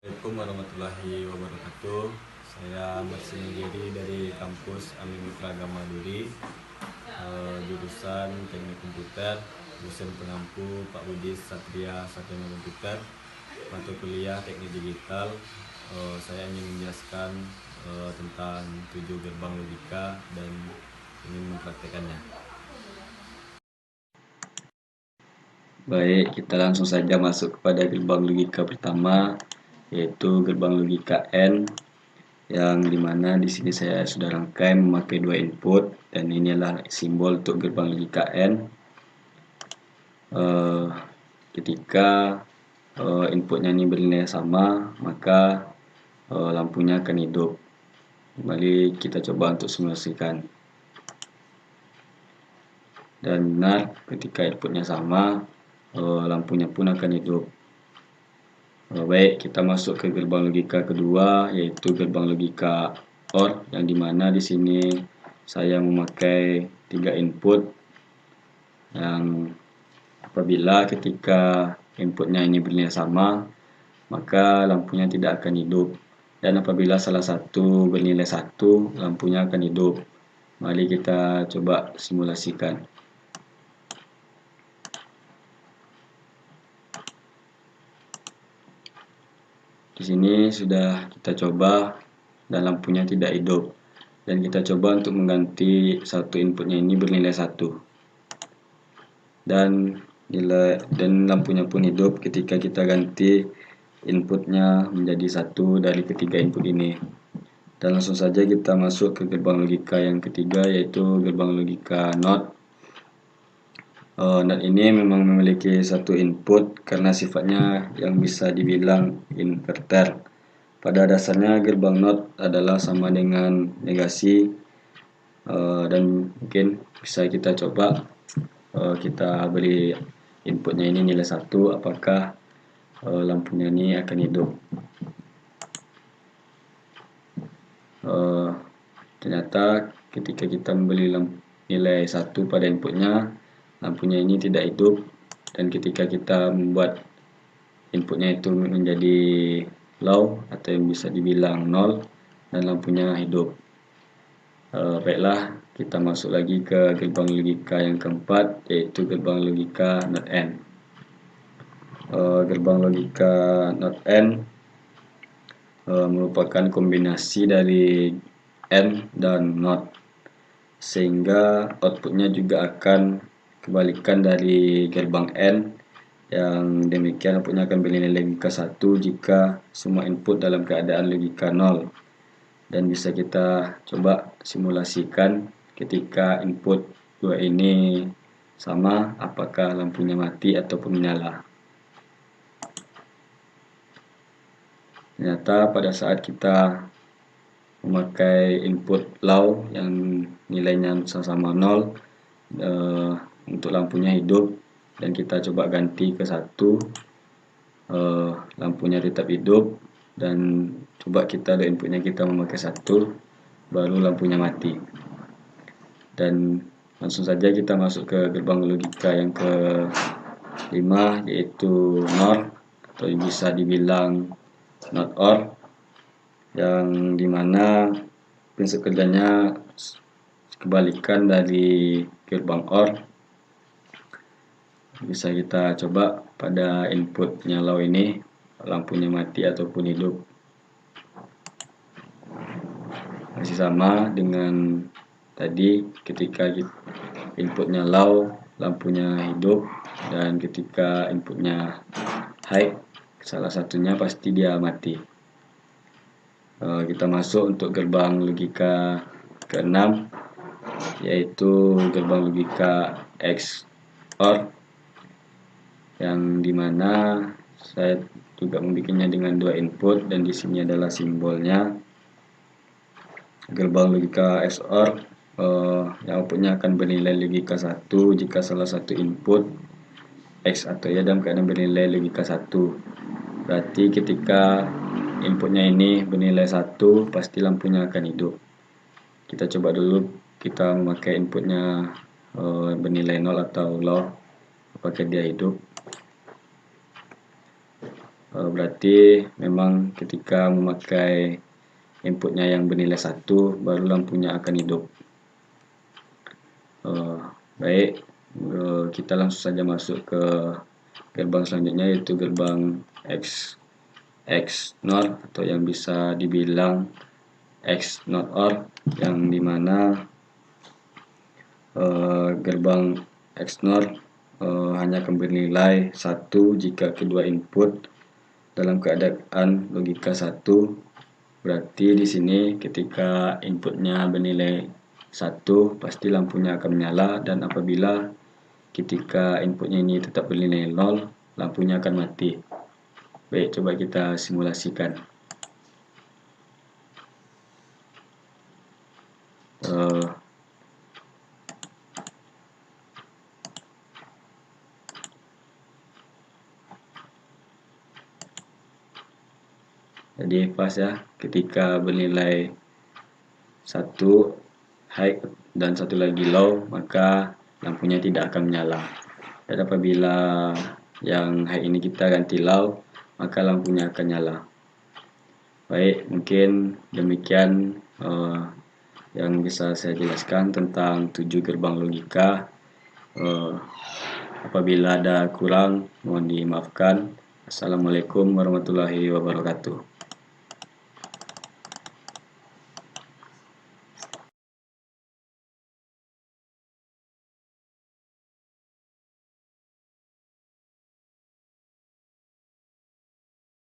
Assalamualaikum warahmatullahi wabarakatuh. Saya bersama diri dari kampus Amin Mitra Agama Duri, jurusan Teknik Komputer, dosen pengampu Pak Budi Satria Sarjana Komputer, mata kuliah Teknik Digital. Saya ingin menjelaskan tentang 7 gerbang logika dan ingin mempraktekannya. Baik, kita langsung saja masuk kepada gerbang logika pertama, yaitu gerbang logika N, yang dimana di sini saya sudah rangkai memakai 2 input, dan inilah simbol untuk gerbang logika N. Ketika inputnya ini bernilai sama, maka lampunya akan hidup. Mari kita coba untuk simulasikan. Dan benar, ketika inputnya sama, lampunya pun akan hidup. Baik, kita masuk ke gerbang logika kedua, yaitu gerbang logika OR, yang dimana di sini saya memakai 3 input, yang apabila ketika inputnya ini bernilai sama, maka lampunya tidak akan hidup. Dan apabila salah satu bernilai 1, lampunya akan hidup. Mari kita coba simulasikan. Di sini sudah kita coba dan lampunya tidak hidup. Dan kita coba untuk mengganti satu inputnya ini bernilai 1. Dan lampunya pun hidup ketika kita ganti inputnya menjadi 1 dari ketiga input ini. Dan langsung saja kita masuk ke gerbang logika yang ketiga, yaitu gerbang logika NOT. NOT ini memang memiliki satu input karena sifatnya yang bisa dibilang inverter. Pada dasarnya gerbang NOT adalah sama dengan negasi, dan mungkin bisa kita coba kita beri inputnya ini nilai 1, apakah lampunya ini akan hidup. Ternyata ketika kita memberi nilai 1 pada inputnya, lampunya ini tidak hidup. Dan ketika kita membuat inputnya itu menjadi low atau yang bisa dibilang 0, dan lampunya hidup. Baiklah, kita masuk lagi ke gerbang logika yang keempat, yaitu gerbang logika NOT N. Gerbang logika NOT N merupakan kombinasi dari N dan NOT, sehingga outputnya juga akan kebalikan dari gerbang N, yang demikian outputnya akan bernilai logika 1 jika semua input dalam keadaan logika 0. Dan bisa kita coba simulasikan ketika input 2 ini sama, apakah lampunya mati ataupun menyala. Ternyata pada saat kita memakai input low yang nilainya sama-sama 0, untuk lampunya hidup, dan kita coba ganti ke 1, lampunya tetap hidup. Dan coba kita ada inputnya kita memakai 1, baru lampunya mati. Dan langsung saja kita masuk ke gerbang logika yang ke-5, yaitu NOR, atau bisa dibilang NOT OR, yang dimana prinsip kerjanya kebalikan dari gerbang OR. Bisa kita coba pada inputnya low ini, lampunya mati ataupun hidup. Masih sama dengan tadi, ketika inputnya low, lampunya hidup, dan ketika inputnya high, salah satunya pasti dia mati. Kita masuk untuk gerbang logika ke-6, yaitu gerbang logika XOR, yang dimana saya juga membuatnya dengan 2 input, dan di sini adalah simbolnya. Gerbang logika XOR yang outputnya akan bernilai logika 1 jika salah satu input X atau Y dalam keadaan bernilai logika 1. Berarti ketika inputnya ini bernilai 1, pasti lampunya akan hidup. Kita coba dulu kita memakai inputnya bernilai 0 atau low, apakah dia hidup. berarti memang ketika memakai inputnya yang bernilai 1 baru lampunya akan hidup. Baik, kita langsung saja masuk ke gerbang selanjutnya, yaitu gerbang X NOR atau yang bisa dibilang X NOT OR, yang dimana gerbang X NOR hanya akan bernilai 1 jika kedua input dalam keadaan logika 1. Berarti di sini ketika inputnya bernilai 1 pasti lampunya akan menyala, dan apabila ketika inputnya ini tetap bernilai 0 lampunya akan mati. Baik, coba kita simulasikan. Jadi pas ya, ketika bernilai 1 high dan 1 lagi low, maka lampunya tidak akan menyala. Dan apabila yang high ini kita ganti low, maka lampunya akan nyala. Baik, mungkin demikian yang bisa saya jelaskan tentang 7 gerbang logika. Apabila ada kurang, mohon dimaafkan. Assalamualaikum warahmatullahi wabarakatuh.